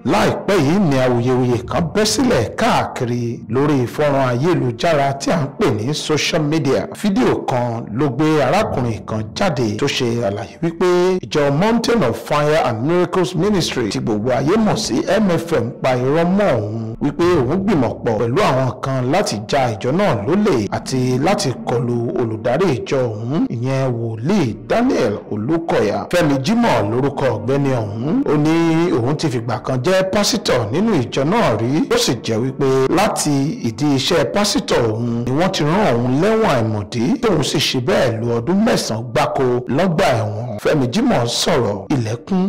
láìpẹ́ yìí ni awuyewuye kan bẹ́ sílẹ̀ káàkiri lórí fọ́nrán ayélujára tí à ń pè ní social media. Fídíò kan ló gbé arákùnrin kan jáde tó ṣe àlàyé wípé ìjọ Mountain of Fire and Miracles Ministry tí gbogbo ayé mọ̀ sí MFM pa irọ́ mọ́ òun wípé òun gbìmọ̀ pọ̀ pẹ̀lú àwọn kan láti ja ìjọ náà lólè àti láti kọlu olùdarí ìjọ òun ìyẹn wòlíì Daniel Olúkọ̀yà. Fẹ́mi Jímọ̀ lórúkọ ọ̀gbẹ́ni ọ̀hún. Ó ní òun ti fìgbà kan jẹ́ pásítọ̀ nínú ìjọ náà rí, ó sì jẹ́ wípé láti ìdí iṣẹ́ pásítọ̀ òun ni wọ́n ti rán òun lẹ́wọ̀n àìmọ̀dí tóun sì ṣe bẹ́ẹ̀ lo ọdún 9 gbáko lọ́gbà ẹ̀wọ̀n. Fẹ́mi Jímọ̀ sọ̀rọ̀ ilẹ̀kùn.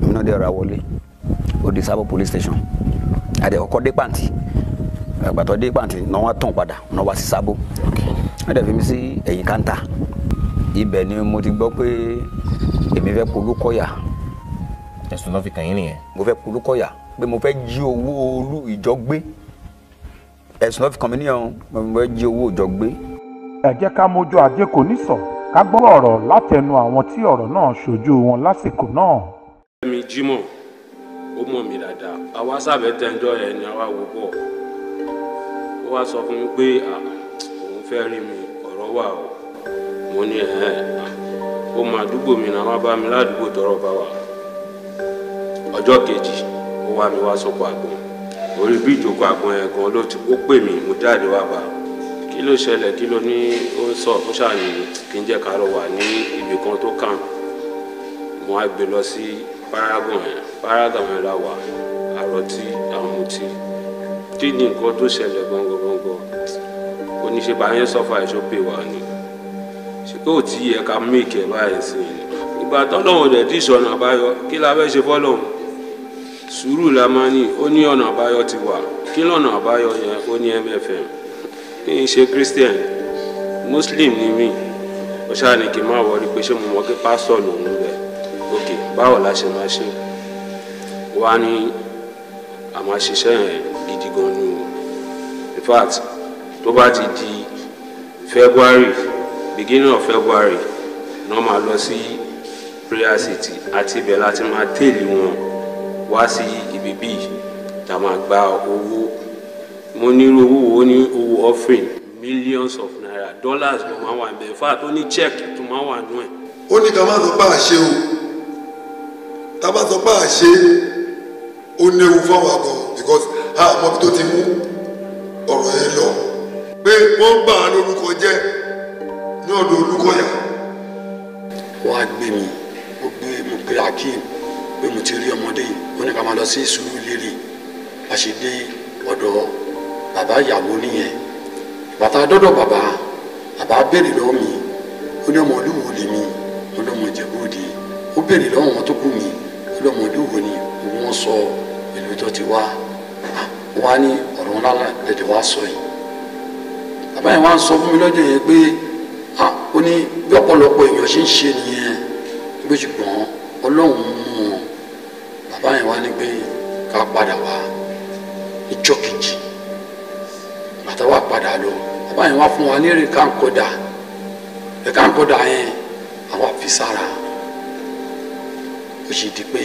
Èmi náà dé ọ̀rọ̀ wọlé Odi Sabo police station àdé ọkọ̀ dé pàǹtí àgbàtọ̀ dé pàǹtí náà wọ́n tàn padà náà wá sí Sabo wọ́n dẹ̀ fi mí sí ẹ̀yìn káńtà. Ibẹ̀ ni mo ti gbọ́ pé èmi fẹ́ Olúkọ̀yà. Ẹ̀sùn náà fi kàn yín nìyẹn. Mo fẹ́ Olúkọ̀yà pé mo fẹ́ jí owó olú ìjọ gbé. Ẹ̀sùn náà fi kàn mí nìyẹn, mo fẹ́ jí owó ìjọ gbé. Ẹ jẹ́ ká mójú ajé kò ní sọ ká gbọ́ ọ̀rọ̀ látẹnu àwọn tí ọ̀rọ̀ náà ṣojú wọn lásìkò náà. Fẹ́mi Jímọ̀ ó mọ̀ mí dáadáa, àwa sábẹ́ tẹ́jọ́ ẹ̀ ni àwa wò bọ̀. Ó wá sọ fún mi pé òun fẹ́ rí mi, ọ̀rọ̀ wà o. Mo ní ó mọ àdúgbò mi náà, wá bá mi ládùúgbò tọ́rọ̀ bá wà. Ọjọ́ kejì ó wá mi wá sóko àgbọn. Orí bí ìjókòó àgbọn yẹn gan ló ti ó pè mí, mo jáde wá bá. Kí ló ṣẹlẹ̀, kí ló ní ó sọ, ó ṣàní kí n jẹ́ ká lọ wà ní ibì kan tó kàn. Mo á gbé lọ sí Paragon yẹn la wà, àrọ̀tí àmùtí. Kí ni nǹkan tó ṣẹlẹ̀ gangan? Oníṣe bá yẹn sọ́fà ìṣópè wà ní. Ṣé kò tí yẹ ká méèkì ẹ̀ báyìí sí i? Ìgbà tọ́lọ́run dẹ̀ tí ìṣọ̀nà àbáyọ, kí la fẹ́ ṣe fọ́lọ́run? Sùúrù la máa ní, ó ní ọ̀nà àbáyọ ti wà. Kí lọ́nà àbáyọ yẹn? Ó ní MFM. Kí n ṣe Christian, Muslim ni mí. Ó ṣáà ní kí n má wọrí pé ṣé mo mọ̀ pé pásítọ̀ lòun rẹ̀. Ok, báwo la ṣe máa ṣe? Wá ní a máa ṣiṣẹ́ yẹn gidi gan ni o. In fact, tó bá ti di February, beginning of February, náà máa lọ sí Prayer City àti ibẹ̀ láti máa tẹ̀lé wọn wá sí ibi bíi tá a máa gba owó. Mo ní owó ní owó offering millions of naira, dollars ló máa wà níbẹ̀. In fact, ó ní check tó máa wà nú ẹ̀. Ó ní ká má sọ pé àṣẹ o, tá a bá sọ pé àṣẹ ó léwu fáwọn àgọ́ because àmọ́ bí tó ti mú ọ̀rọ̀ yẹn lọ pé wọ́n gbà á lórúkọ jẹ́ ní ọ̀dọ̀ Olúkọ̀yà. Wọ́n á gbé mi, mo pe Akeem pé mo ti rí ọmọdé yìí, ó ní ká máa lọ sí Sùúrùlérè. A ṣe dé ọ̀dọ̀ bàbá ìyàwó nìyẹn. Bàtà dọ́dọ̀ bàbá béèrè lọ́wọ́ mi, ó ní ọmọ olúwo lèmi, ó lọ́mọ Ìjẹ̀bú Òde. Ó béèrè lọ́wọ́ wọn tó kù mí, ó lọ́mọ olúwo ni wọ́n sọ ìlú tó ti wá. Wọ́n á ní ọ̀rọ̀ ńlá lẹ́dẹ̀ wá sọ yìí. Bàbá yẹn wá ń sọ fún mi lọ́jọ́ yẹn pé ó ní bí ọ̀pọ̀lọpọ̀ èèyàn ṣe ń ṣe nìyẹn, bí ṣùgbọ́n Ọlọ́run mú wọn. Bàbá yẹn wá ní pé ká padà wá níjọ́ kejì. Bàtà wá padà lọ, bàbá yẹn wá fún wa ní èrè káńkọ́dà yẹn àwa fi sára. Ó sì di pé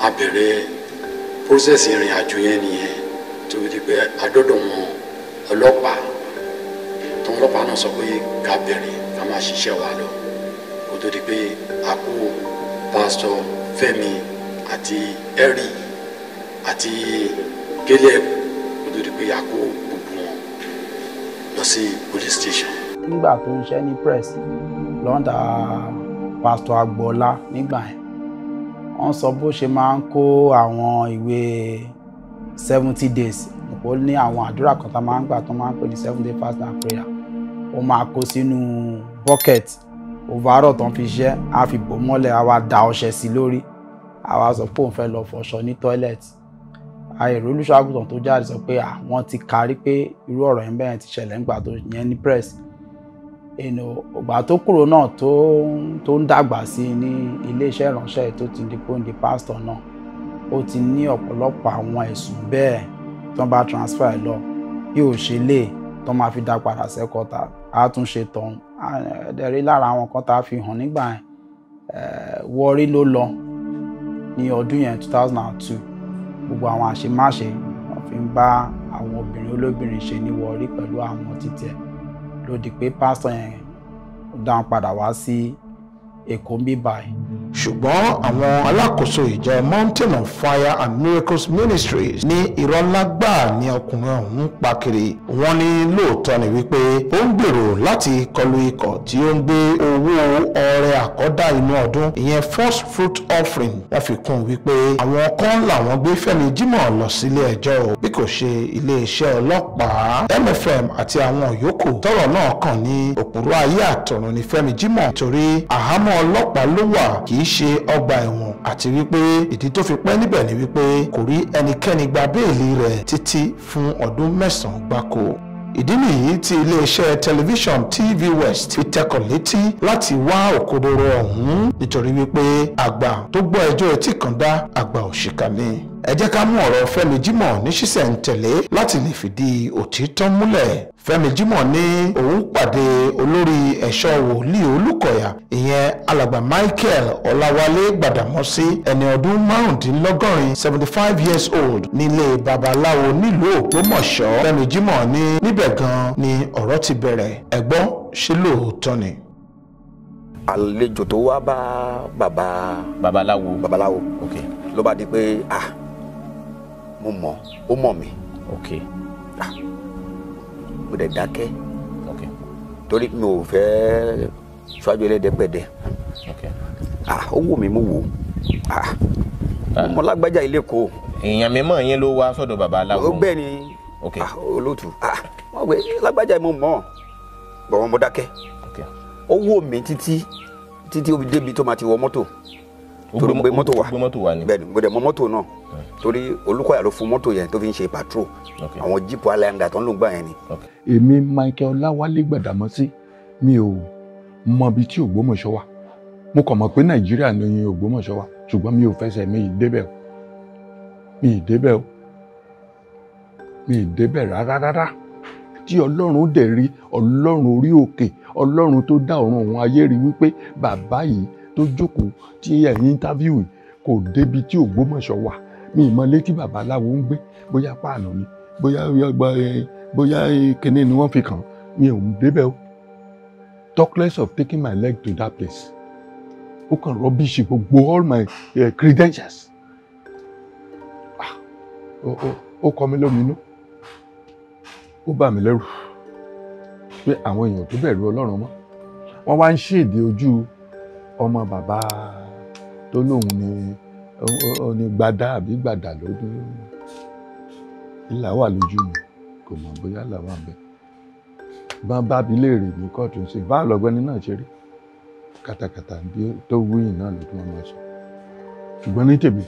a bẹ̀rẹ̀ process ìrìn àjò yẹn nìyẹn, tó di pé adọ́dọ̀ wọn ọlọ́pàá náà sọ pé ká bẹ̀rẹ̀ ká máa ṣiṣẹ́ wa lọ. Kó tó di pé a kó pásítọ̀ Fẹ́mi àti Ẹ̀rí àti Caleb, kó tó di pé a kó gbogbo wọn lọ sí police station. Nígbà tó ń ṣe ní press lọ́ndà pásítọ̀ Agboola nígbà yẹn, wọ́n sọ bó ṣe máa ń kó àwọn ìwé 70 days. Ó ní àwọn àdúrà kan tá máa ń gbà tó máa ń pè ní 7-day fast and prayer. Ó máa kó sínú bucket overall tó ń fi ṣẹ́, á fi bò mọ́lẹ̀, á wá da ọṣẹ sí lórí, á wá sọ pé òun fẹ́ lọ fọṣọ ní toilet. Àìrò olùṣọ́àgùtàn tó jáde sọ pé wọ́n ti kárí pé irú ọ̀rọ̀ yẹn bẹ́ẹ̀ ti ṣẹlẹ̀ nígbà tó yẹn ní press. Ìgbà tó kúrò náà tó ń dàgbà sí ní iléeṣẹ́ ìránṣẹ́ tó ti di pé ó ń di pásítọ̀ náà, ó ti ní ọ̀pọ̀lọpọ̀ àwọn ẹ̀sùn bẹ́ẹ̀ tó ń bá transfer lọ bí ò ṣe lè tó máa fi dá padà sẹ́kọ̀ọ́ta á tún ṣe tọ̀hún. Ẹ̀rí lára àwọn kan tá a fi hàn nígbà yẹn, Warri ló lọ ní ọdún yẹn 2002 gbogbo àwọn àṣemáṣe wọ́n fi ń bá àwọn obìnrin olóbìnrin ṣe ní Warri pẹ̀lú àwọn títí ẹ̀ ló di pé pásítọ̀ yẹn dáhùn padà wá sí Èkó ń bí báyìí. ṣùgbọ́n àwọn alákòóso ìjọ Mountain of Fire and Miracles Ministries ní irọ́ lágbà ní ọkùnrin ọ̀hún pa kiri. wọ́n ní lóòótọ́ ni wípé ó ń gbèrò láti kọlu ikọ̀ tí ó ń gbé owó ọrẹ àkọ́dá inú ọdún ìyẹn first fruit offering. wọ́n fi kún wípé àwọn kan làwọn gbé Fẹ́mi Jímọ̀ lọ sílé ẹjọ́ bí kò ṣe iléeṣẹ́ ọlọ́pàá MFM àti àwọn yòókù tọ́rọ̀ náà kàn ní òpùrọ́ ayé àtọ̀run ní Fẹ́mi Jímọ̀ torí àhámọ́ ọlọ́pàá ló wà kì í ṣe ọgbà ẹ̀wọ̀n àti wípé ìdí tó fi pẹ́ níbẹ̀ ni wípé kò rí ẹnikẹ́ni gba béèlì rẹ̀ títí fún ọdún 9 gbáko. ìdí nìyí tí iléeṣẹ́ tẹlifíṣàn TV West fi tẹkọ̀ létí láti wá òkodoro ọ̀hún nítorí wípé àgbà tó gbọ́ ẹjọ́ etí kan dá àgbà òṣìkà ni. ẹ jẹ́ ká mú ọ̀rọ̀ Fẹ́mi Jímọ̀ ní ṣísẹ̀ntẹ̀lé láti lè fìdí òtítọ́ múlẹ̀. Fẹ́mi Jímọ̀ ní òun pàdé olórí ẹ̀ṣọ́ wòlíì Olúkọ̀yà ìyẹn alàgbà Michael Ọláwálé Gbàdàmọ́sí ẹni ọdún 75 75 years old nílé babaláwo nílùú Ògbómọ̀ṣọ́. Fẹ́mi Jímọ̀ ní níbẹ̀ gan ni ọ̀rọ̀ ti bẹ̀rẹ̀. ẹ gbọ́ ṣé lóòótọ́ ni. àlejò tó wá bá babaláwo Okay. ló bá di pé mo mọ̀ ó mọ̀ mi Okay. mo dẹ̀ dákẹ́ Okay. torí mi ò fẹ́ ṣáájú ẹlẹ́dẹ̀pẹ̀dẹ̀ Okay. ó wù mí mo wò mo lágbájá ilé kó. èèyàn mímọ́ yín ló wá sọ́dọ̀ babaláwo. ó bẹ́ẹ̀ ni Okay. olóòtú wọ́n gbé lágbájá mo mọ̀ bọ̀wọ́n mo dákẹ́ Okay. ó wù mí títí ó fi débi tó máa ti wọ mọ́tò torí gbé mọ́tò wá ni. bẹ́ẹ̀ ni mo dẹ̀ mọ mọ́tò náà torí Olúkọ̀yà ló fún mọ́tò yẹn tó fi ń ṣe patrol àwọn jíìpù Highlander tó ń lò gbà yẹn ni. èmi Michael Ọláwálé Gbàdàmọ́sí mi ò mọ ibi tí Ògbómọ̀ṣọ́ wà mo kàn mọ̀ pé Nàìjíríà ni Ògbómọ̀ṣọ́ wà ṣùgbọ́n mi ò fẹsẹ̀ mi ì débẹ̀ rárá tí Ọlọ́run dẹ̀ rí Ọlọ́run orí òkè Ọlọ́run tó dá ọ̀run òun ayé rí wípé bàbá yìí tó jókòó tí ẹ̀yin interview kò débi tí Ògbómọ̀ṣọ́ wà mi ìmọ̀ létí babaláwo ń gbé bóyá páànù ni bóyá kíní ni wọ́n fi kàn mi ò ń débẹ̀ o talk less of taking my leg to that place ó kàn rọ́bìṣì gbogbo all my credentials ó kọ mí lóminú ó bà mí lẹ́rù pé àwọn èèyàn tó bẹ̀rù Ọlọ́run mọ́ wọ́n wá ń ṣèdè ojú ọmọ bàbá tó lóun ní gbadá àbí gbàdà lójú ìlà wà lójú mi kò mọ̀ bóyá ìlà wà bẹ́ẹ̀ bá bí léèrè ní kóòtù ń ṣe bá lọ́gbẹ́ni náà ṣe rí kàtàkàtà tó wúyìn náà ló tún wọn máa sọ ṣùgbọ́n ní tèmi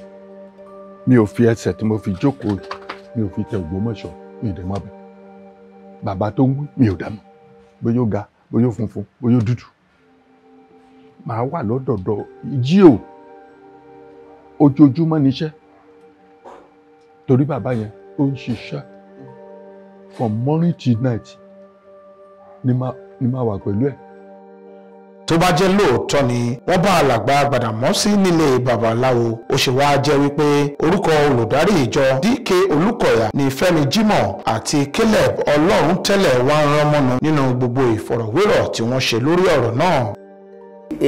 mi ò fi ẹsẹ̀ tí mo fi jókòó mi ò fi tẹ Ògbómọ̀ṣọ́ mi ì dẹ̀ mọ́ bẹ́ẹ̀ bàbá tó ń wí mi ò dá mọ̀ bóyá ó ga bóyá ó funfun bóyá ó dúdú màá wà lọ́dọ̀ọ̀dọ̀ jí o ojoojúmọ́ níṣẹ́ torí bàbá yẹn ó ń ṣiṣẹ́ from morning till night ni máa wà pẹ̀lú ẹ̀. tó bá jẹ́ lóòótọ́ ni wọ́n bá alàgbà Gbàdàmọ́sí nílé babaláwo ó ṣe wá jẹ́ wípé orúkọ olùdarí ìjọ DK Olúkọ̀yà ní Fẹ́mi Jímọ̀ àti Caleb Ọlọ́runtẹ́lẹ̀ wá ń rán mọ́nu nínú gbogbo ìfọ̀rọ̀wérọ̀ tí wọ́n ṣe lórí ọ̀rọ̀ náà.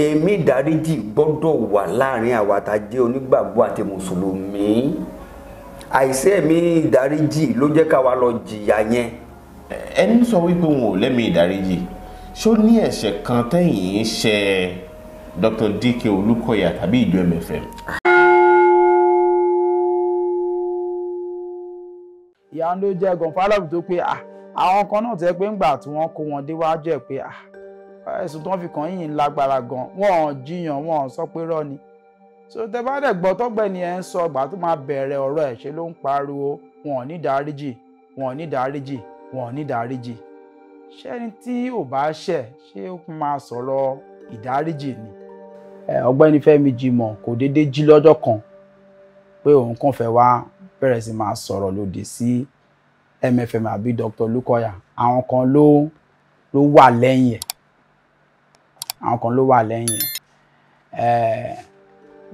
èmi ìdáríjì gbọ́dọ̀ wà láàrin àwa tá a jẹ́ onígbàgbọ́ àti mùsùlùmí àìsí ẹ̀mí ìdáríjì ló jẹ́ ká wa lọ jìyà yẹn. ẹni sọ wípé wọn ò lẹ́mìí ìdáríjì ṣó ní ẹ̀ṣẹ̀ kan tẹ́yìn ṣe Dr. DK Olúkọ̀yà tàbí ìjọ MFM. ìyá ló jẹ́ gọ̀ǹfàlọ́bù tó pé àwọn kan náà tẹ́ pé ńgbà tí wọ́n kó wọn déwájú ẹ̀ pé ẹ̀sùn tó ń fi kàn yín lágbára gan wọn ò jiyàn wọn ò sọ pé rọ́ ni so tẹ́ bá dẹ̀ gbọ́ tọ́gbẹ́ni ẹ̀ ń sọ ìgbà tó máa bẹ̀rẹ̀ ọ̀rọ̀ ẹ̀ ṣe ló ń pariwo wọn ò ní dáríjì wọn ò ní dáríjì wọn ò ní dáríjì ṣẹ́ni tí ò bá ṣẹ̀ ṣé ó máa sọ̀rọ̀ ìdáríjì ni. ọ̀gbẹ́ni Fẹ́mi Jímọ̀ kò déédéé jí lọ́jọ́ kan pé òun kàn fẹ́ wá bẹ̀rẹ̀ sí máa sọ̀rọ̀ lòdì sí MFM àbí Dr. Olúkọ̀yà àwọn kan ló wà lẹ́yìn ẹ̀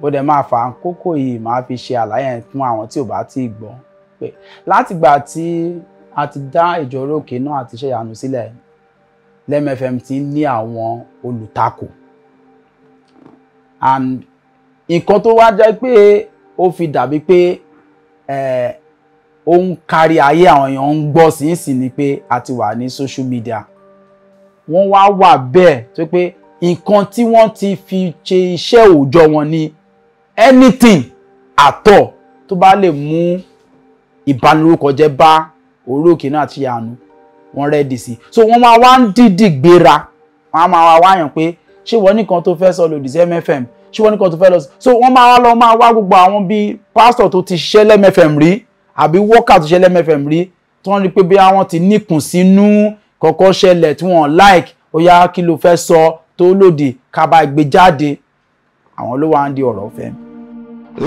bó dẹ̀ máa fà àkókò yìí máa fi ṣe àlàyé fún àwọn tí ò bá tí ì gbọ́ pé látìgbà tí a ti dá ìjọ Orí Òkè náà àti Iṣẹ́ Ìyanu sílẹ̀ LEM FM ti ní àwọn olùtakò and nǹkan tó wá jẹ́ pé ó fi dàbí pé ó ń kárí ayé àwọn èèyàn ń gbọ́ sí ni pé a ti wà ní social media wọ́n wá wà bẹ́ẹ̀ tó pé nǹkan tí wọ́n ti fi ṣe iṣẹ́ òòjọ́ wọn ní anything àtọ̀ tó bá lè mú ìbanilórúkọjẹ́ bá Orí Òkè náà àti Ìyanu wọ́n rẹ́dì sí so wọ́n máa wá ń dìdì gbéra wọ́n á máa wá wáyàn pé ṣé wọ́n nìkan tó fẹ́ sọ lòdì sí MFM ṣé wọ́n nìkan tó fẹ́ lọ sí so wọ́n máa wá gbogbo àwọn bíi pásítọ̀ tó ti ṣiṣẹ́ LEM FM rí àbí wọ́kà tó ṣiṣẹ́ LEM FM rí tí wọ́n rí pé bí àwọn ti níkùn sínú kọ̀ọ̀kan ṣẹlẹ̀ tí wọ́n like ó yá kí ló fẹ́ sọ tó lòdì ká bá gbé jáde àwọn ló wá ń di ọ̀rọ̀ fẹ́.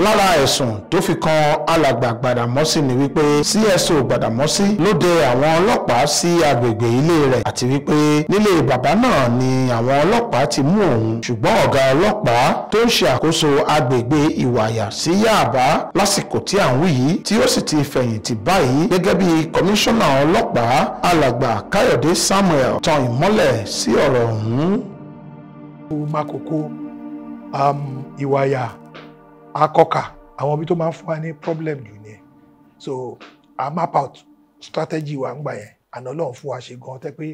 lára ẹ̀sùn tó fi kan alàgbà Gbàdàmọ́sí ni wípé CSO Gbàdàmọ́sí ló dẹ àwọn ọlọ́pàá sí agbègbè ilé rẹ̀ àti wípé nílé bàbá náà ni àwọn ọlọ́pàá ti mú òun ṣùgbọ́n ọ̀gá ọlọ́pàá tó ń ṣe àkóso agbègbè Ìwàyà sí Yáàbá lásìkò tí à ń wí yìí tí ó sì ti fẹ̀yìntì báyìí gẹ́gẹ́ bí kọmíṣánná ọlọ́pàá alàgbà Káyọ̀dé Samuel tan ìmọ́lẹ̀ sí ọ̀rọ̀ ọ̀hún. Makoko Ìwàyà Akọ́kà àwọn ibi tó máa ń fún wa ní problem jù ni so a map out strategy wa ń gbà yẹn àná Ọlọ́run fún wa ṣe gan tẹ́ pé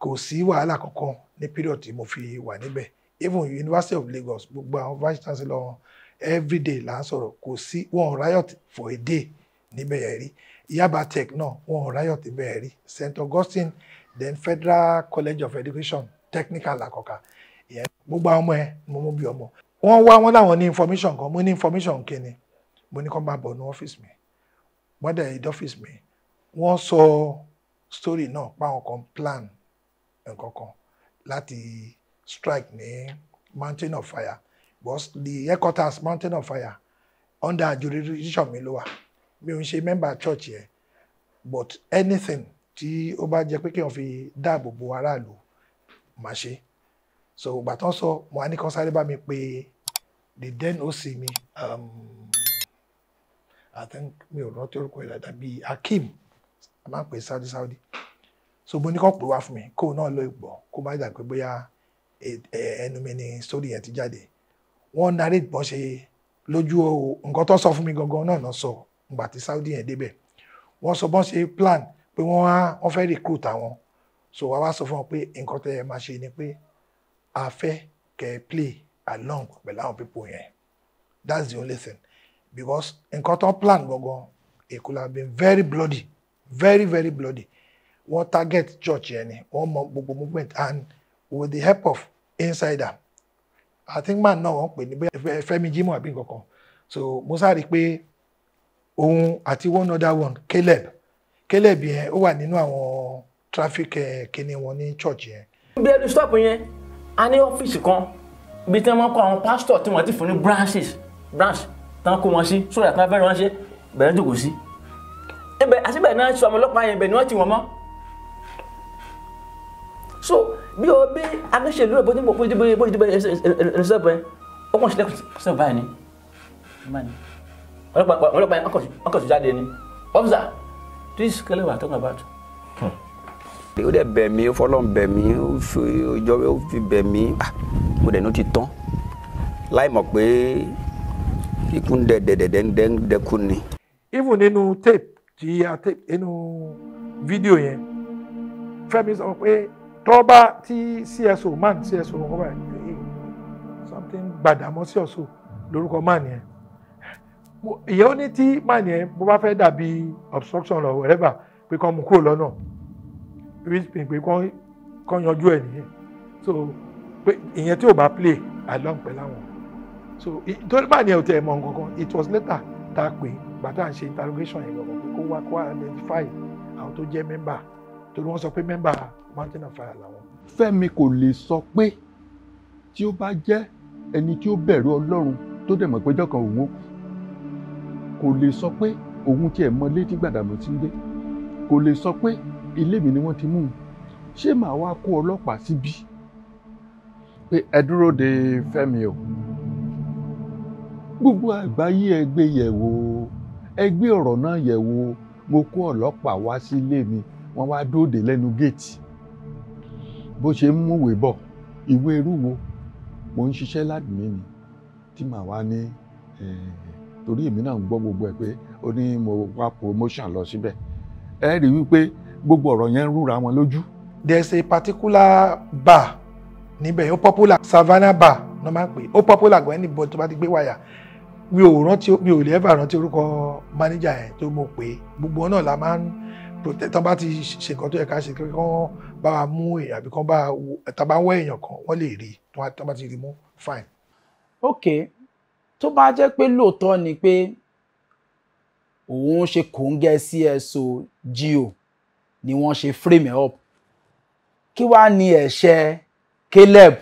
kò sí wàhálà kankan ní period tí mo fi wà níbẹ̀ even University of Lagos gbogbo àwọn vice chancellor everyday là ń sọ̀rọ̀ kò sí wọn riot for a day níbẹ̀ yẹn rí Yaba Tech náà wọn riot níbẹ̀ yẹn rí St. Augustine then Federal College of Education Technical Akọ́kà ìyẹn gbogbo àwọn ọmọ ẹ mo mú bí ọmọ wọ́n wá wọ́n láwọn ní information kan mo ní information kíni mo ní kó máa bọ̀ ní ọ́fíìsì mi wọ́n dẹ̀ ìdí ọ́fíìsì mi wọ́n sọ story náà páwọn kan plan nǹkan kan láti strike ní Mountain of Fire but the headquarters Mountain of Fire under jurisdiction mi ló wà mi ò ń ṣe member church yẹn but anything tí ó bá jẹ́ pé kí wọ́n fi dáàbò bo aráàlú máa ṣe. So ìgbà tán sọ mo á ní kan sáré bá mi pé the then OC mi I think mi ò rántí orúkọ ìlà tàbí Hakeem a máa ń pè Saudi so mo ní kàn pè wá fún mi kó náà lọ ìgbọ́ kó má dà pé bóyá ẹnu mi ni story yẹn ti jáde wọ́n narrate bọ́n ṣe lójú nǹkan tó sọ fún mi gangan náà sọ ìgbà tí Saudi yẹn débẹ̀ wọ́n sọ bọ́n ṣe plan pé wọ́n fẹ́ recruit àwọn so wọ́n wá sọ fún wọn pé nǹkan tẹ́ ẹ máa ṣe ni pé a fẹ́ kẹ́ play along pẹ̀lú àwọn people yẹn that's the only thing because nǹkan tó plan gangan it could have been very bloody very very bloody wọ́n target church yẹn ni wọ́n mọ gbogbo movement and with the help of insider I think man náà wọ́n pè ní bẹ́ẹ̀ Fẹ́mi Jimoh àbí nǹkan kan so mo sáré pé òun àti one other one Caleb yẹn ó wà nínú àwọn traffic kíní wọn ní church yẹn. bí ẹni stop yẹn a ní ọ́fíìsì kan bí tí wọ́n máa ń kọ́ àwọn pásítọ̀ tí wọ́n ti fún ní branch tán kó wọn sí sórí àtúntà fẹ́ràn wọn ṣe bẹ̀rẹ̀ tó kò sí. ibẹ̀ àṣìbẹ̀ náà sọ ọmọ ọlọ́pàá yẹn ibẹ̀ ni wọ́n ti wọ́n mọ́. so bí o bí agbésẹ̀lú rẹ̀ bó ti bẹ̀rẹ̀ ẹni sẹ́pẹ̀ ó kàn sílẹ̀ sẹ́pẹ̀ báyìí ni ọlọ́pàá yẹn ọkọ̀ sí jáde ni officer please kẹ́lẹ́ wà talking about. ó dẹ̀ bẹ̀ mí ó fọlọ́n bẹ̀ mí ó fi bẹ̀ mí mo dẹ̀ ní ó ti tán láì mọ̀ pé ikú ń dẹ̀kú ni. even nínú tape tí a tape nínú fídíò yẹn Fẹ́mi sọ pé tọ́ba tí CSO wọn bá yẹ something Gbàdàmọ́sí ọ̀ṣọ́ lórúkọ man yẹn ìyẹn ó ní tí man yẹn bó bá fẹ́ dàbí obstruction or whatever pé kàn mú kúrò lọ́nà pé kàn yanjú ẹ̀ nìyẹn so pé ìyẹn tí ò bá play along pẹ̀lú àwọn so torí man yẹn ò tẹ̀ mọ̀ nǹkan it was later tá a pè bàtà à ń ṣe interrogation yẹn gbọ̀ngàn pé kó wá kó identify àwọn tó jẹ́ member torí wọ́n sọ pé member Mountain of Fire làwọn. Fẹ́mi kò lè sọ pé tí ó bá jẹ́ ẹni tí ó bẹ̀rù Ọlọ́run tó dẹ̀ mọ̀ péjọ́ kan òun kò lè sọ pé òun tiẹ̀ mọ létí Gbàdàmọ́sí ń gbé kò lè sọ pé ilé mi ni wọ́n ti mú un ṣé màá wá kó ọlọ́pàá síbí pé ẹ dúró de Fẹ́mi o gbogbo àgbáyé ẹ gbé yẹ̀ wò, ẹ gbé ọ̀rọ̀ náà yẹ̀ wò. Mo kó ọlọ́pàá wá sílé mi, wọ́n wá dóde lẹ́nu géètì. Bó ṣe ń múwèé bọ̀, ìwé irú wo? Mo ń ṣiṣẹ́ ládùúgbò ni tí màá wá ní torí èmi náà ń gbọ́ gbogbo ẹ̀ pé ó ní mo wá promotion lọ síbẹ̀. Ẹ rí wípé gbogbo ọ̀rọ̀ yẹn ń rúra wọn lójú. There's a particular bar níbẹ̀ ó popular Savannah bar ló máa ń pè ó popular gan anybody tó bá ti gbé wáyà. Mi ò lè ever rántí orúkọ manager yẹn tó mọ̀ pé gbogbo náà la máa ń protect tán bá ti ṣe nǹkan tó yẹ ká ṣe kí wọ́n bá wa mú èèyàn àbí kán bá tá bá wọ́ èèyàn kan wọ́n lè rí tán bá ti rí mú fine. ok tó bá jẹ́ pé lóòótọ́ ni pé òun ṣe kòńgẹ́ CSO GO ni wọ́n ṣe frame up kí wá ní ẹ̀ṣẹ̀ Caleb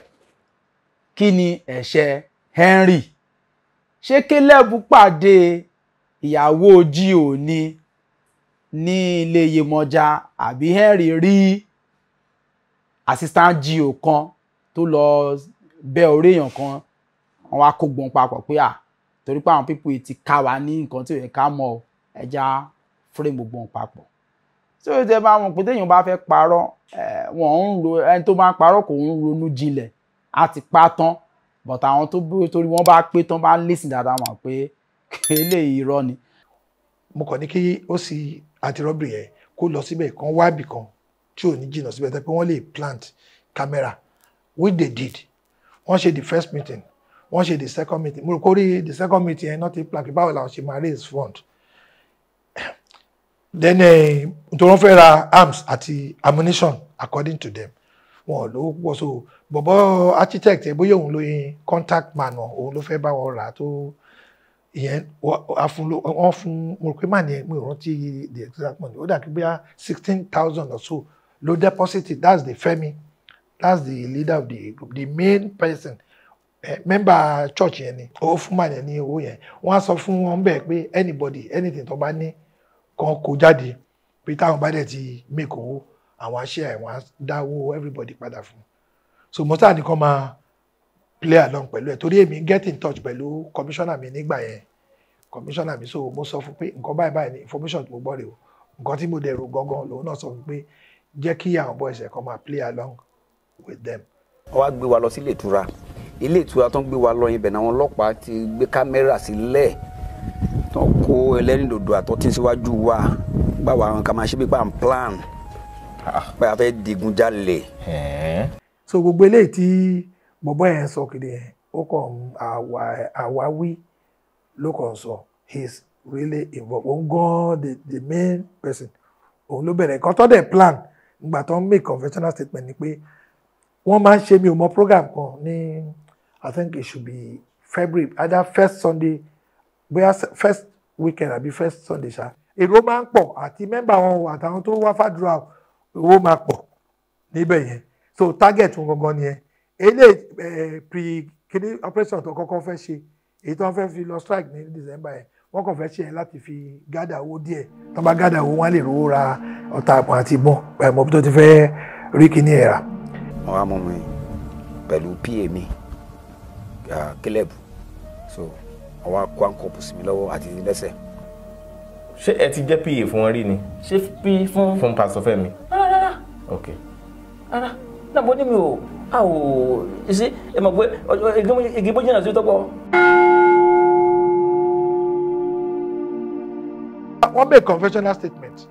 kí ni ẹ̀ṣẹ̀ Henry ṣé Caleb pàdé ìyàwó GO ni ní ilé Yemọja àbí Henry rí assistant GO kan tó lọ bẹ́ orí èèyàn kan wọ́n wá kó gbọ́n papọ̀ pé torí pé àwọn pípọ̀ ti ká wa ní nǹkan tí ò yẹ ká mọ̀ ẹja frame gbọ́n papọ̀ tí ó jẹ́ bá wọn pé téèyàn bá fẹ́ parọ́ wọ́n ń ro ẹni tó bá ń parọ́ kò ń ronú jinlẹ̀ á ti pa tán but àwọn tó torí wọ́n bá pé tán bá ń listen dáadáa mọ̀ pé eléyìí irọ́ ni. mo kàn ní kí ó sì anti-robbery yẹn kó lọ síbẹ̀ kan wá ibì kan tí ò ní jìnnà síbẹ̀ tẹ́ pé wọ́n lè plant camera which they did wọ́n ṣe the first meeting wọ́n ṣe the second meeting mo rò kó rí the second meeting yẹn náà ti plan pé báwo làwọn ṣe máa raise fund then nítorí wọ́n fẹ́ ra arms àti ammunition according to them wọn ló pọ̀ so bọ̀bọ̀ architect ẹ̀ bóyá òun ló yin contact man òun ló fẹ́ bá wọn rà tó ìyẹn wọ́n fún mo rò pé màá ní mo rántí the exact money ó dà kí bóyá 16,000 or so ló deposit that's the Femi that's the leader of the group the main person member church yẹn ni ó fún màá ní owó yẹn wọ́n á sọ fún wọn bẹ́ẹ̀ pé anybody anything tó bá ní kan kó jáde pé táwọn bá dẹ̀ ti make owó àwọn aṣẹ́ ẹ̀ wọ́n á dáwó everybody padà fún so mo sáà ní kàn máa play along pẹ̀lú ẹ̀ torí èmi get in touch pẹ̀lú commissioner mi nígbà yẹn commissioner mi so mo sọ fún pé nǹkan báyìí báyìí ni information tí mo gbọ́ rè o nǹkan tí mo dẹ̀ rò gangan lòun náà sọ fún pé jẹ́ kí àwọn boys ẹ̀ kàn máa play along with them. wọ́n wá gbé wa lọ sí ilé ìtura tó ń gbé wa lọ ibẹ̀ náà àwọn ọlọ́pàá ti gbé kámẹ́rà sílẹ̀ tó kó ẹlẹ́rìndòdò àtọ́tí síwájú wa báwa àwọn kan máa ṣe bí pa n plan pé a fẹ́ digun jalè. so gbogbo eléyìí tí bọ̀bọ́ yẹn sọ kiri yẹn ó kàn àwáwí ló kàn sọ he is really involved òun gan the main person òun ló bẹ̀rẹ̀ nǹkan tó dẹ̀ plan nígbà tó ń make conventional statement ni pé wọ́n máa ń ṣe mi ò mọ program kan ní I think it should be February either first Sunday bóyá first weekend àbí first Sunday ṣá èrò máa ń pọ̀ àti mẹ́mbà wọn àtàwọn tó wá fàdúrà owó máa pọ̀ níbẹ̀ yẹn so target wọn gangan nìyẹn eléyìí pre-kidney operation tó kọ́kọ́ fẹ́ ṣe èyí tó wọ́n fẹ́ fi lọ strike ní December yẹn wọ́n kàn fẹ́ ṣe yẹn láti fi gádà owó díẹ̀ tó bá gádà owó wọn lè rówó ra ọ̀tá àpò àti ìbọn ẹ̀mọ́ bí tó ti fẹ́ rí kíní ẹ̀ rà. wọ́n wá mú mi pẹ̀lú PA mi Caleb so wọ́n wá kó àǹkọ̀pù sí mi lọ́wọ́ àti lẹ́sẹ̀. ṣé ẹ ti jẹ́ PA fún wọn rí ni. ṣé p fún Pastor Fẹ́mi. rárá ok. rárá náà mo ní mi ò ṣe ẹ mọ̀ pé igi bó jìnnà sí tọ́pọ̀. wọ́n make conventional statement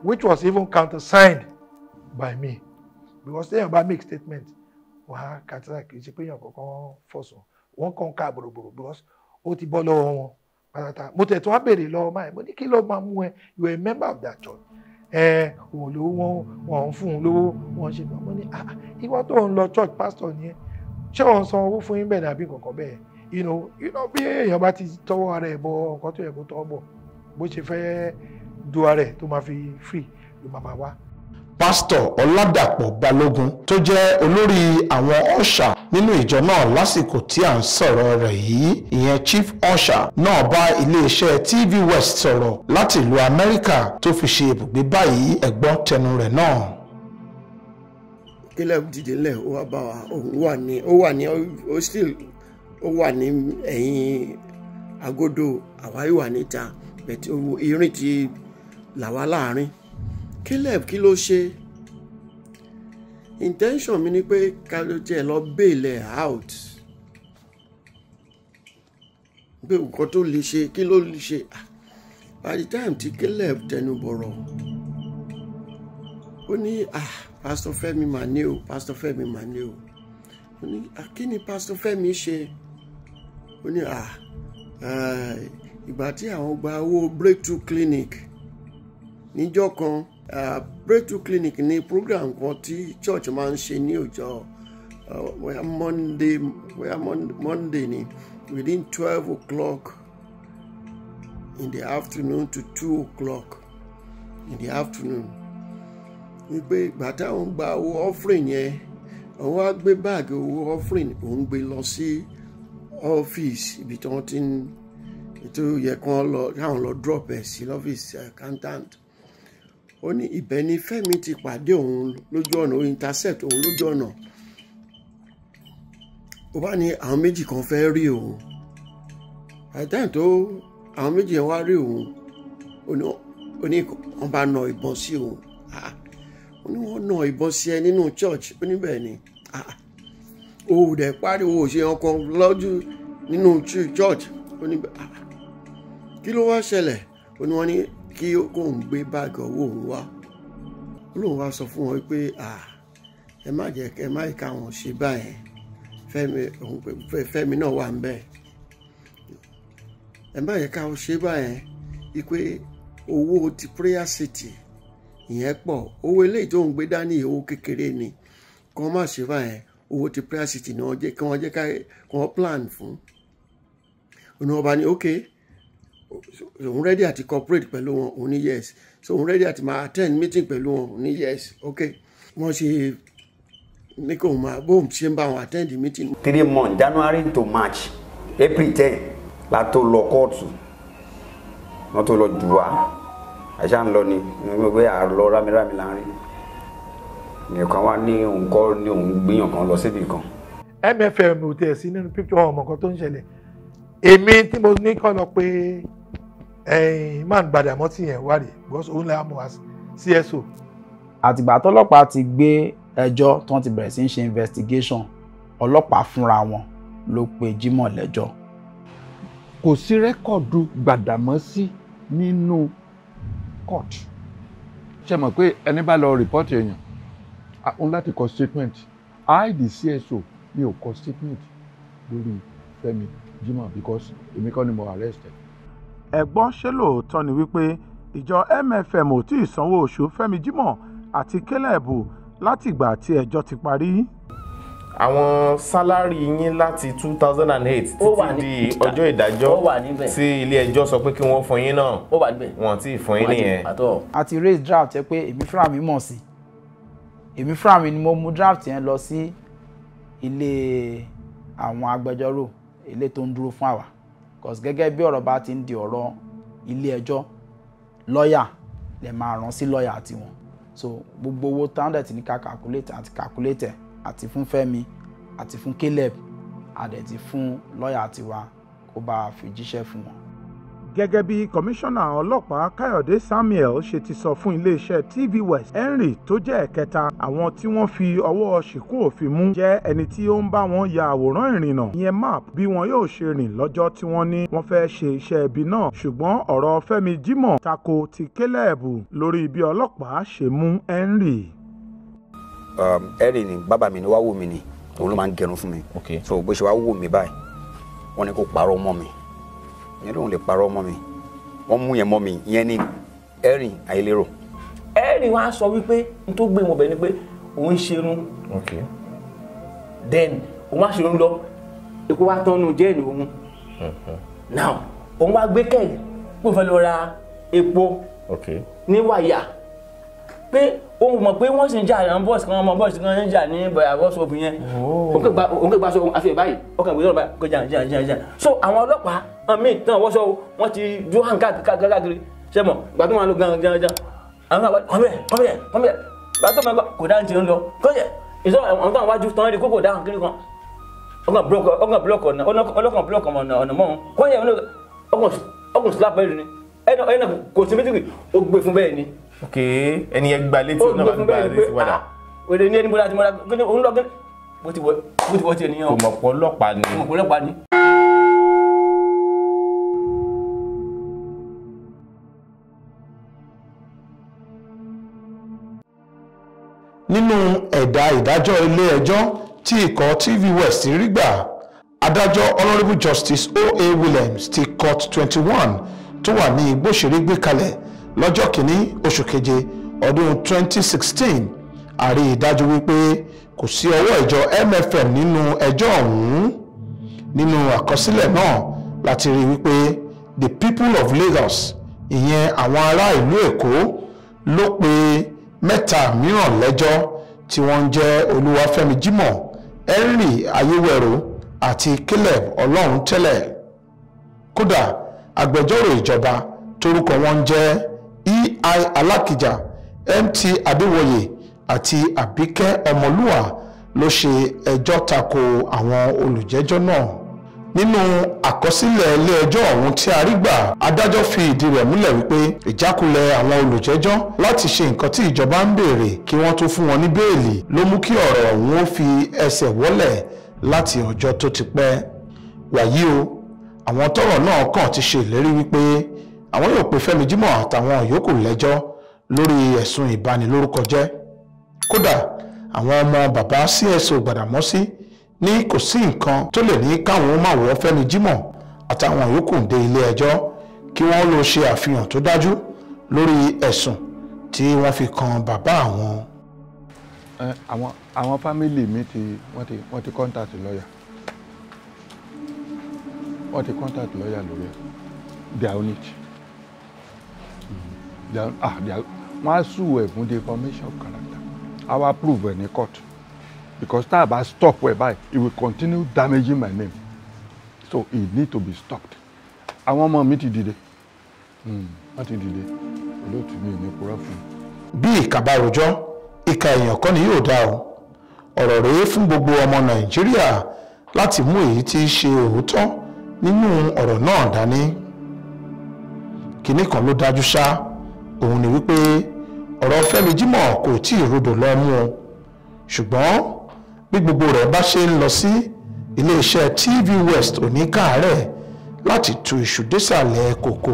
which was even countersigned by me because téèyàn bá make statement wọ́n á kàtàkì kì í ṣe pé èèyàn kankan fọ̀sùn wọ́n kàn ká bòròbòrò because ó ti bọ́ lọ́wọ́ wọn pátá mo tẹ̀ tí wọ́n béèrè lọ́wọ́ máa mo ní kí ló máa mú ẹ you are a member of that church òun lówó wọn ń fún un lówó wọn ṣe kàn mo ní ìwọ tó ń lọ church pastor nìyẹn ṣé wọn san owó fún yín bẹ́ẹ̀ nàbí kankan bẹ́ẹ̀ you know bí èèyàn bá ti tọwọ́ ara ẹ̀ bọ nǹkan tó yẹ kó tọwọ́ bọ̀ bó ṣe fẹ́ du ara ẹ̀ tó máa fi free ló máa wá. pásítọ̀ Ọládàpọ̀ Balógun tó jẹ́ olórí àwọn ọ̀ṣà nínú ìjọ náà lásìkò tí à ń sọ̀rọ̀ rẹ̀ yìí ìyẹn chief ọ̀ṣà náà bá iléeṣẹ́ TV West sọ̀rọ̀ láti ìlú Amẹ́ríkà tó fi ṣe ibùgbé báyìí ẹ̀gbọ́n tẹnu rẹ̀ náà. Caleb dìde lẹ̀ ó wá bá wa ó wà ní ẹ̀yìn agodo àwa yìí wà níta bẹ̀tí irin ti là wá láàrin. Caleb kí ló ṣe? Intention mi ni pé ká ló jẹ́ lọ bail out. Pé nǹkan tó lè ṣe kí ló lè ṣe? By the time tí Caleb tẹnu bọ̀rọ̀ ó ní Pastor Fẹ́mi mà ní o, Pastor Fẹ́mi mà ní o. Ó ní kí ni Pastor Fẹ́mi ṣe? Ó ní ìgbà tí àwọn gba owó Breakthrough Clinic níjọ́ kan. Breakthrough Clinic ní program kan tí church máa ń ṣe ní ọjọ́ Monday ni within 12 o'clock in the afternoon to 2 o'clock in the afternoon. Wípé ìgbà táwọn gba owó offering yẹn àwọn á gbé báàgì owó offering òun gbé lọ sí ọ́fíìsì ibi tí wọ́n ti ń ètò yẹ káwọn lọ drop ẹ̀ sí lọ́fíìsì accountant. Ó ní ibẹ̀ ni Fẹ́mi ti pàdé òun lójú ọ̀nà ó intercept òun lójú ọ̀nà. Ó bá ní àwọn méjì kan fẹ́ rí òun. Àìdáhùn tó àwọn méjì yẹn wá rí òun. Ó ní wọ́n bá na ìbọn sí òun. Ó ní wọ́n na ìbọn sí ẹ nínú church. Ó ní bẹ́ẹ̀ ni. Ó dẹ̀ pariwo ṣe ọkàn lọ́jú nínú church. Ó ní kí ló wá ṣẹlẹ̀? Ó ní wọ́n ní kí kóun gbé báàgì owó òun wá. Ó lóun wá sọ fún wọn pé ẹ má jẹ́ káwọn ṣe báyẹn. Fẹ́mi náà wà ń bẹ̀. Ẹ má jẹ́ káwọn ṣe báyẹn wípé owó ti Prayer City ìyẹn pọ̀. Owó eléyìí tó ń gbé dání owó kékeré ni. Kí wọ́n má ṣe báyẹn. Owó ti Prayer City ni kí wọ́n plan fún. Ó ní wọ́n bá ní okay. Òun ready àti cooperate pẹ̀lú wọn òun ní yes. So òun ready àti máa attend meeting pẹ̀lú wọn òun ní yes. Okay. Wọ́n ṣe ní kò máa bóun ṣe ń bá wọn attend the meeting. 3 months January to March April 10 la tó lọ kóòtù wọ́n tó lọ jù wá àṣà ń lọ ni gbogbo àlọ́ rámírámí láàrin nìkan wá ní òun kọ́ ní òun gbìyàn kan lọ síbi kan. MFM ò tẹ̀ sí nínú picture ọmọ kan tó ń ṣẹlẹ̀. Èmi tí mo ní kọ́ lọ pé man Gbàdàmọ́tì yẹn wà rè because òun lè mú wa CSO. Àtìgbà tọ́lọ́pàá ti gbé ẹjọ́ tí wọ́n ti bẹ̀rẹ̀ sí ń ṣe investigation ọlọ́pàá fúnra wọn ló pe Jimoh lẹ́jọ́. Kò sí rẹ́kọ̀dù Gbàdàmọ́sí nínú court. Ṣé mọ̀ pé ẹni bá lọ rìpọ́tì èèyàn òun láti kọ statement. I the CSO mi ò kọ statement lórí Fẹ́mi Jimoh because èmi kọ́ ni mo arrested. Ẹ̀gbọ́n ṣé lóòótọ́ ni wípé ìjọ MFM ò tí ì sanwó oṣù Fẹ́mi Jimoh àti Caleb látìgbà tí ẹjọ́ ti parí? Àwọn sálárì yín láti 2008 títí di ọjọ́ ìdájọ́ tí ilé ẹjọ́ sọ pé kí wọ́n fún yín náà wọ́n ti fún yín nìyẹn. A ti raise draft yẹn pé èmi fúnra mi mọ̀ sí. Èmi fúnra mi ni mo mú draft yẹn lọ sí ilé àwọn agbẹjọ́rò ilé tó ń dúró fún àwa. Because gẹ́gẹ́ bí ọ̀rọ̀ bá ti ń di ọ̀rọ̀ ilé ẹjọ́ lọ́ọ̀yà lè máa rán sí lọ́ọ̀yà tiwọn. So gbogbo owó táwọn ti ní ká calculate àti calculate àti fún Fẹ́mi àti fún Caleb àdẹ̀tí fún lọ́ọ̀yà tiwa kó bá fi jíṣẹ́ fún wọn. Gẹ́gẹ́ bí kọmíṣánná ọlọ́pàá Káyọ̀dé Samuel ṣe ti sọ fún iléeṣẹ́ TV West, Henry tó jẹ́ ẹ̀kẹta àwọn tí wọ́n fi ọwọ́ ṣìkún òfin mú jẹ́ ẹni tí ó ń bá wọn ya àwòrán ìrìnnà ìyẹn map bí wọn yóò ṣe rìn lọ́jọ́ tí wọ́n ní wọ́n fẹ́ ṣe iṣẹ́ ibi náà. Ṣùgbọ́n ọ̀rọ̀ Fẹ́mi Jimoh tako ti Caleb lórí bí ọlọ́pàá ṣe mú Henry. Henry ni bàbá mi ni wá wò mí ni òun ló máa ń gẹrun fún mi. So bó ṣe wá wò mí báyìí wọ́n ní kó parọ́ mọ́ mi. Ìyẹn lóun lè parọ́ mọ́ mi wọ́n mú yẹn mọ́ mi ìyẹn ní Henry Ayélérò. Henry wá sọ wípé n tó gbé wọn bẹ̀ ni pé òun ṣerun then òun wá ṣerun lọ èkó wá tán nu jẹ́ẹ̀lì òun now òun wá gbé kẹ́ẹ̀lì pé òun fẹ́ lọ ra epo ní wàyà pé òun mọ̀ pé wọ́n sì ń jà àwọn bọ́ọ̀sì kan ọmọ bọ́ọ̀sì kan ń jà ní bọ́ọ̀sì yẹn òun kò gba aṣọ àfihàn báyìí ọkàn ìgbésọ̀rọ̀ báyìí kò jà so àwọn ọlọ́pàá àmì tán wọ́sọ wọ́n ti dúró hàn káàkiri ṣe mọ̀ ìgbà tó máa lọ gan àwọn àwọn kọ́mẹ̀ ìgbà tó máa kò dáhùn tí ó ń lọ kọ́yẹ̀ ìṣọ́ àwọn tó àwọn wájú tán rí kókò dáhùn kiri kan ọkàn búlọ́ọ̀kì ọ̀nà ọ̀nà mọ́ kọ́yẹ̀ ọkùn slap bẹ́ẹ̀ ni ẹnà kò sí méjì ó gbé fún bẹ́ẹ̀ ni. ok ẹni yẹn gba létí náà máa gba létí padà. wèrè ní ẹni bọ́lá ti mọ́ra gẹ́gẹ́ òun lọ gẹ́gẹ́ bó ti wọ́ ti ènìyàn. kò mọ̀ pọ̀ ọlọ́pàá ni. kò mọ̀ pọ̀ ọlọ́pàá ni. nínú ẹ̀dà ìdájọ́ ilé ẹjọ́ tí ikọ̀ TV West rí gbà adájọ́ honourable justice O.A. Williams ti court 21 tó wà ní Igbóṣeré gbé kalẹ̀ lọ́jọ́ kìíní oṣù keje ọdún 2016 àrí ìdájọ́ wípé kò sí ọwọ́ ìjọ MFM nínú ẹjọ́ ọ̀hún. Nínú àkọsílẹ̀ náà láti rí wípé the people of Lagos ìyẹn àwọn ará ìlú Èkó ló pe mẹ́ta mìíràn lẹ́jọ́ tí wọ́n ń jẹ́ Olúwafẹ́mi Jimoh, Henry Ayéwẹ̀rọ àti Caleb Ọlọ́runtẹ́lẹ̀. Kódà agbẹjọ́rò ìjọba torúkọ wọn ń jẹ́ E.I. Alákìjà, M.T. Adéwòye àti Àbíkẹ́ Ọmọlúwà ló ṣe ẹjọ́ tako àwọn olùjẹ́jọ́ náà. Nínú àkọsílẹ̀ ilé ẹjọ́ ọ̀hún tí a rí gbà adájọ́ fi ìdí rẹ̀ múlẹ̀ wípé ìjákulẹ̀ àwọn olùjẹ́jọ́ láti ṣe nǹkan tí ìjọba ń béèrè kí wọ́n tó fún wọn ní bẹ́ẹ̀lì ló mú kí ọ̀rọ̀ ọ̀hún ó fi ẹsẹ̀ wọ́lẹ̀ láti ọjọ́ tó ti pẹ́. Wàyí o àwọn tọ́rọ̀ náà kàn ti ṣe ìlérí wípé àwọn yóò pe Fẹ́mi Jimoh àtàwọn yòókù lẹ́jọ́ lórí ẹ̀sùn ìbanilórúkọjẹ́. Kódà àwọn ọmọ bàbá CSO Gbàdàmọ́sí ní kò sí nǹkan tó lè ní káwọn máa wọ́ Fẹ́mi Jimoh àtàwọn yòókù dé ilé ẹjọ́ kí wọ́n lọ ṣe àfihàn tó dájú lórí ẹ̀sùn tí wọ́n fi kan bàbá àwọn. àwọn fámìlì mi wọ́n ti contact lọ́yà lórí ẹ̀ they are on it wọ́n á sue ẹ̀ fún defamation of character our prove ẹ̀ ní court because tá a bá stop ẹ̀ báyìí it will continue damaging my name so it need to be stopped. àwọn ọmọ mi ti dìde wọ́n ti dìde olóòtú mi ní purọ́ fún un. bí ìkà bá rojọ́ ìkà èèyàn kọ́ ni yóò dá o ọ̀rọ̀ rèé fún gbogbo ọmọ Nàìjíríà láti mú èyí tí í ṣe òótọ́ nínú ọ̀rọ̀ náà dání. Kìnní kan ló dájú ṣá òun ni wípé ọ̀rọ̀ Fẹ́mi Jimoh kò tí ì rodò lọ mú o ṣùgbọ́n bí gbogbo rẹ̀ bá ṣe ń lọ sí iléeṣẹ́ TV West oníkàárẹ̀ láti tú iṣu désàlẹ̀ kòkò.